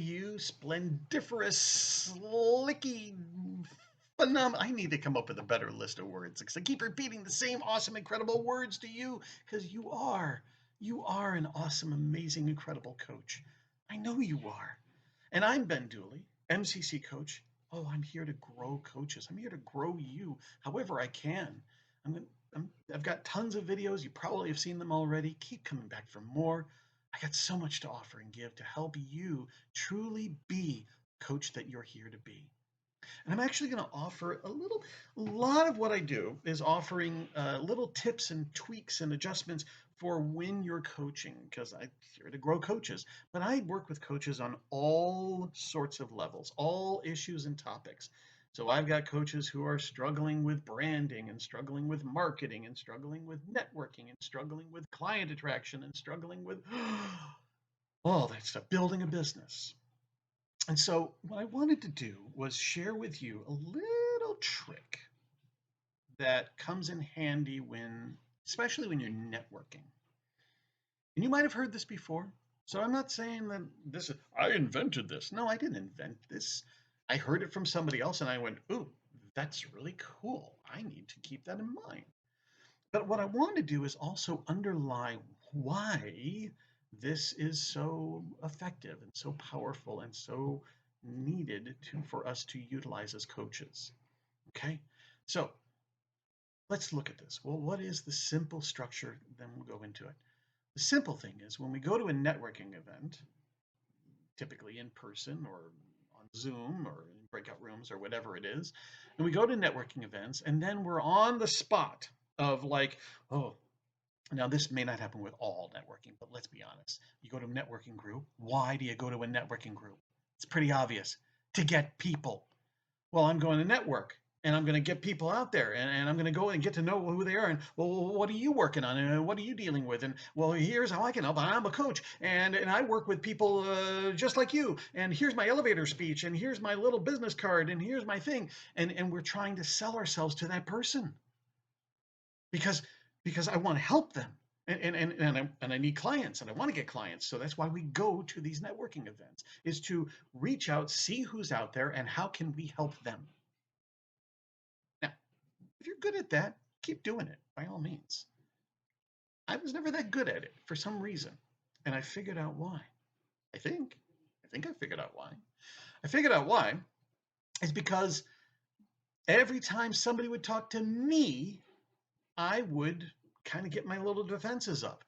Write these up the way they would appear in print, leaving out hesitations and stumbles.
you splendiferous, slicky, phenomenal. I need to come up with a better list of words because I keep repeating the same awesome, incredible words to you because you are an awesome, amazing, incredible coach. I know you are. And I'm Ben Dooley, MCC coach. Oh, I'm here to grow coaches. I'm here to grow you however I can. I'm, I've got tons of videos. You probably have seen them already. Keep coming back for more. I got so much to offer and give to help you truly be the coach that you're here to be. And I'm actually going to offer a lot of what I do is offering little tips and tweaks and adjustments for when you're coaching, because I'm here to grow coaches. But I work with coaches on all sorts of levels, all issues and topics. So I've got coaches who are struggling with branding and struggling with marketing and struggling with networking and struggling with client attraction and struggling with all that stuff, building a business. And so, what I wanted to do was share with you a little trick that comes in handy especially when you're networking. And you might have heard this before. So, I'm not saying that I invented this. No, I didn't invent this. I heard it from somebody else and I went, ooh, that's really cool. I need to keep that in mind. But what I want to do is also underlie why this is so effective and so powerful and so needed for us to utilize as coaches. Okay, so let's look at this. Well, what is the simple structure? Then we'll go into it. The simple thing is when we go to a networking event, typically in person or on Zoom or in breakout rooms or whatever it is, and we go to networking events and then we're on the spot of like, oh, now this may not happen with all networking, but let's be honest. You go to a networking group. Why do you go to a networking group? It's pretty obvious. To get people. Well, I'm going to network and I'm going to get people out there and I'm going to go and get to know who they are. And well, what are you working on? And what are you dealing with? And well, here's how I can help. I'm a coach and I work with people just like you. And here's my elevator speech. And here's my little business card. And here's my thing. And we're trying to sell ourselves to that person because I want to help them. And I need clients and I want to get clients. So that's why we go to these networking events is to reach out, see who's out there and how can we help them. Now, if you're good at that, keep doing it by all means. I was never that good at it for some reason. And I figured out why. I think I figured out why. I figured out why is because every time somebody would talk to me, I would kind of get my little defenses up.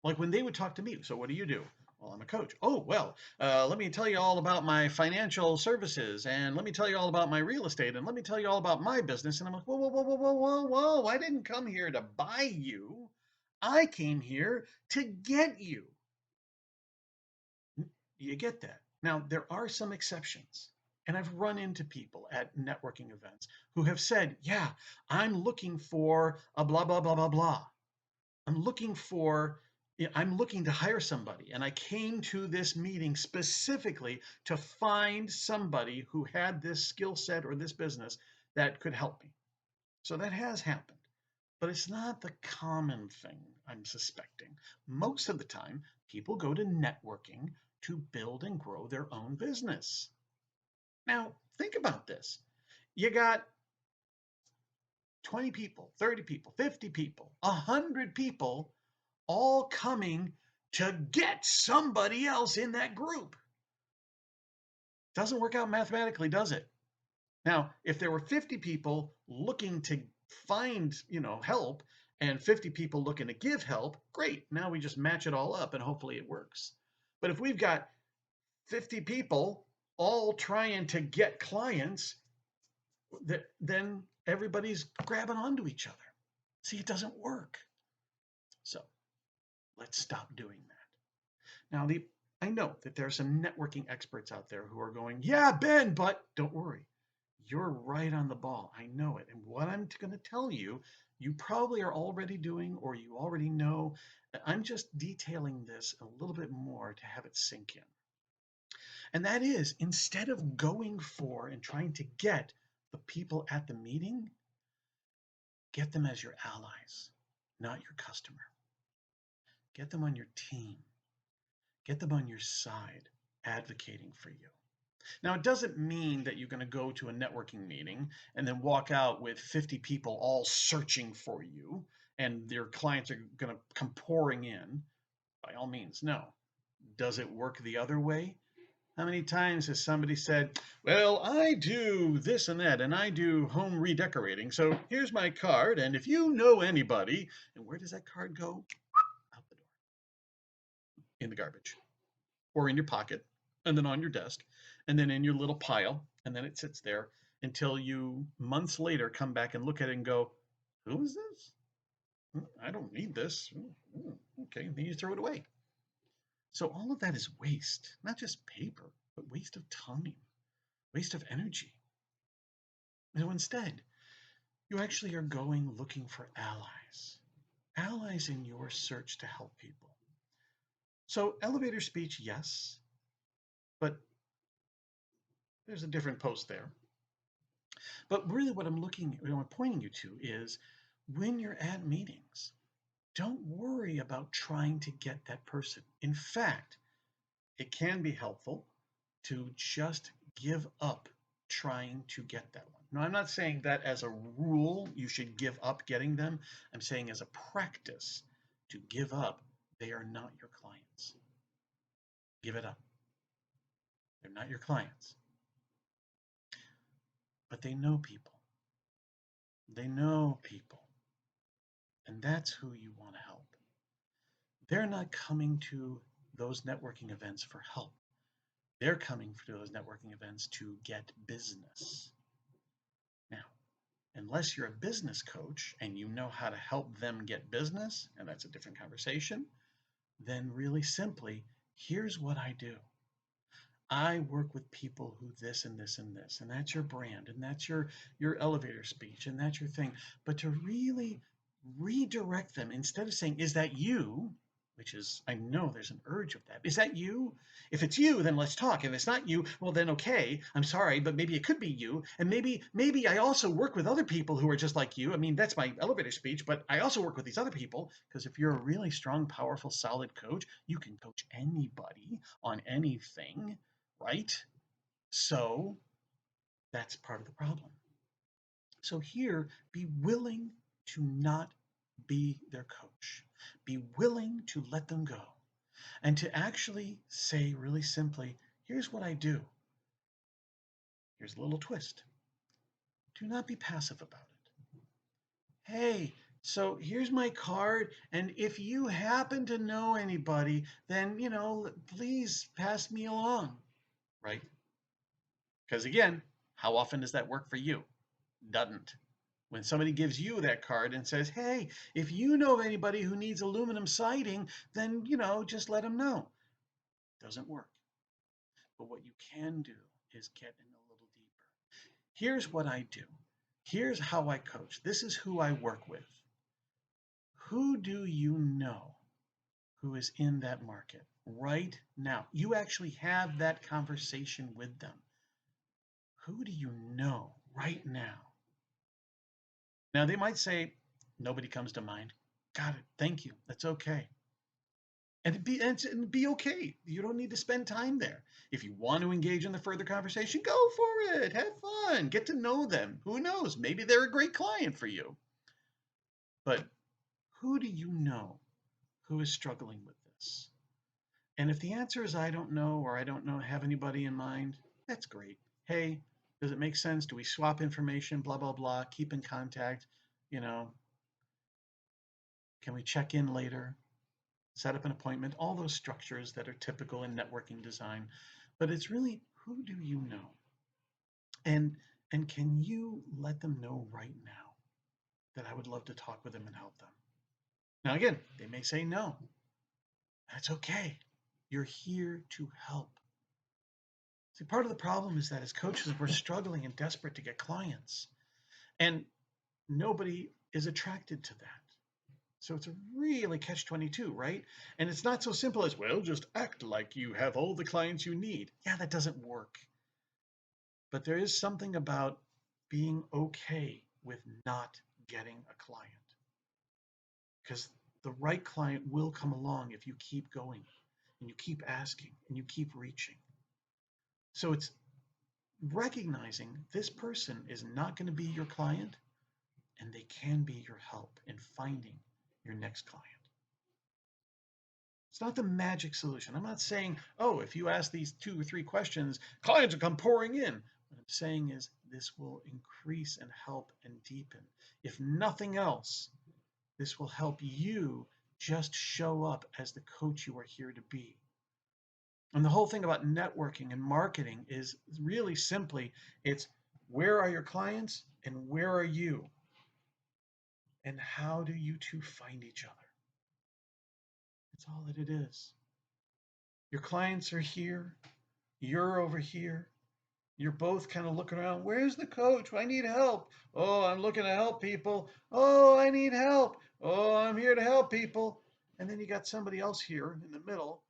Like when they would talk to me, so what do you do? Well, I'm a coach. Oh, well, let me tell you all about my financial services, and let me tell you all about my real estate, and let me tell you all about my business. And I'm like, whoa, whoa, whoa, whoa, whoa, whoa, whoa. I didn't come here to buy you. I came here to get you. You get that? Now, there are some exceptions. And I've run into people at networking events who have said, yeah, I'm looking for a blah, blah, blah, blah, blah. I'm looking for, I'm looking to hire somebody. And I came to this meeting specifically to find somebody who had this skill set or this business that could help me. So that has happened, but it's not the common thing, I'm suspecting. Most of the time, people go to networking to build and grow their own business. Now, think about this. You got 20 people, 30 people, 50 people, 100 people all coming to get somebody else in that group. Doesn't work out mathematically, does it? Now, if there were 50 people looking to find, help and 50 people looking to give help, great. Now we just match it all up and hopefully it works. But if we've got 50 people all trying to get clients, then everybody's grabbing onto each other. See, it doesn't work. So let's stop doing that. Now, I know that there are some networking experts out there who are going, yeah, Ben, but don't worry. You're right on the ball. I know it. And what I'm going to tell you, you probably are already doing or you already know. I'm just detailing this a little bit more to have it sink in. And that is, instead of going for and trying to get the people at the meeting, get them as your allies, not your customer. Get them on your team. Get them on your side advocating for you. Now, it doesn't mean that you're going to go to a networking meeting and then walk out with 50 people all searching for you and your clients are going to come pouring in. By all means, no. Does it work the other way? How many times has somebody said, well, I do this and that, and I do home redecorating, so here's my card, and if you know anybody, and where does that card go? Out the door. In the garbage. Or in your pocket, and then on your desk, and then in your little pile, and then it sits there until you, months later, come back and look at it and go, who is this? I don't need this. Okay, then you throw it away. So all of that is waste, not just paper, but waste of time, waste of energy. So instead, you actually are going looking for allies, allies in your search to help people. So elevator speech, yes, but there's a different post there. But really what I'm pointing you to is when you're at meetings, don't worry about trying to get that person. In fact, it can be helpful to just give up trying to get that one. Now, I'm not saying that as a rule you should give up getting them. I'm saying as a practice to give up. They are not your clients. Give it up. They're not your clients. But they know people. They know people. And that's who you want to help. They're not coming to those networking events for help. They're coming to those networking events to get business. Now, unless you're a business coach and you know how to help them get business, and that's a different conversation, then really simply, here's what I do. I work with people who this and this and this, and that's your brand, and that's your elevator speech, and that's your thing. But to really redirect them, instead of saying, is that you? Which is, I know there's an urge of that. Is that you? If it's you, then let's talk. If it's not you, well then okay, I'm sorry, but maybe it could be you. And maybe I also work with other people who are just like you. I mean, that's my elevator speech, but I also work with these other people because if you're a really strong, powerful, solid coach, you can coach anybody on anything, right? So that's part of the problem. So here, be willing to not be their coach. Be willing to let them go and to actually say really simply, here's what I do. Here's a little twist. Do not be passive about it. Hey, so here's my card, and if you happen to know anybody, then, please pass me along, right? Because again, how often does that work for you? Doesn't. When somebody gives you that card and says, hey, if you know of anybody who needs aluminum siding, then, just let them know. Doesn't work. But what you can do is get in a little deeper. Here's what I do. Here's how I coach. This is who I work with. Who do you know who is in that market right now? You actually have that conversation with them. Who do you know right now? Now, they might say, nobody comes to mind. Got it. Thank you. That's okay. And be okay. You don't need to spend time there. If you want to engage in the further conversation, go for it. Have fun. Get to know them. Who knows? Maybe they're a great client for you. But who do you know who is struggling with this? And if the answer is I don't know, or I don't know, have anybody in mind, that's great. Hey, does it make sense? Do we swap information? Blah, blah, blah. Keep in contact. Can we check in later? Set up an appointment, all those structures that are typical in networking design. But it's really, who do you know? And can you let them know right now that I would love to talk with them and help them? Now, again, they may say no. That's okay. You're here to help. See, part of the problem is that as coaches, we're struggling and desperate to get clients. And nobody is attracted to that. So it's a really catch-22, right? And it's not so simple as, well, just act like you have all the clients you need. Yeah, that doesn't work. But there is something about being okay with not getting a client. Because the right client will come along if you keep going and you keep asking and you keep reaching. So it's recognizing this person is not going to be your client and they can be your help in finding your next client. It's not the magic solution. I'm not saying, oh, if you ask these 2 or 3 questions, clients will come pouring in. What I'm saying is this will increase and help and deepen. If nothing else, this will help you just show up as the coach you are here to be. And the whole thing about networking and marketing is really simply, it's where are your clients and where are you? And how do you two find each other? That's all that it is. Your clients are here, you're over here. You're both kind of looking around. Where's the coach? I need help. Oh, I'm looking to help people. Oh, I need help. Oh, I'm here to help people. And then you got somebody else here in the middle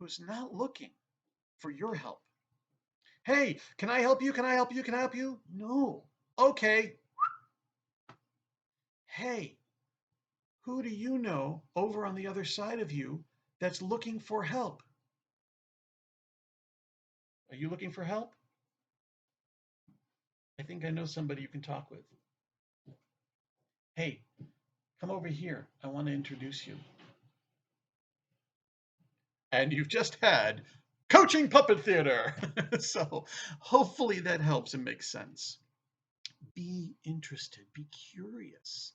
who's not looking for your help. Hey, can I help you? Can I help you? Can I help you? No. Okay. Hey, who do you know over on the other side of you that's looking for help? Are you looking for help? I think I know somebody you can talk with. Hey, come over here. I want to introduce you. And you've just had coaching puppet theater. So hopefully that helps and makes sense. Be interested, be curious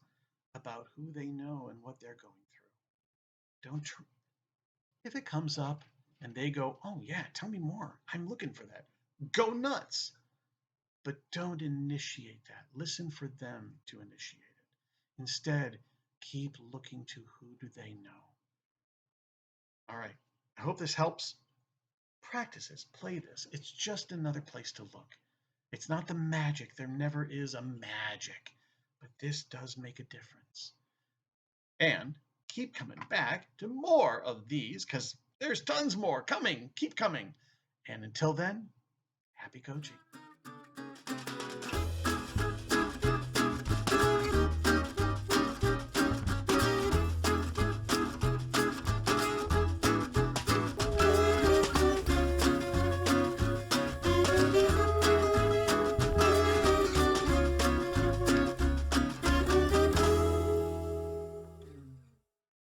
about who they know and what they're going through. Don't if it comes up and they go, oh yeah, tell me more. I'm looking for that. Go nuts. But don't initiate that. Listen for them to initiate it. Instead, keep looking to who do they know. All right. I hope this helps. Practice this, play this. It's just another place to look. It's not the magic. There never is a magic. But this does make a difference. And keep coming back to more of these because there's tons more coming. Keep coming. And until then, happy coaching.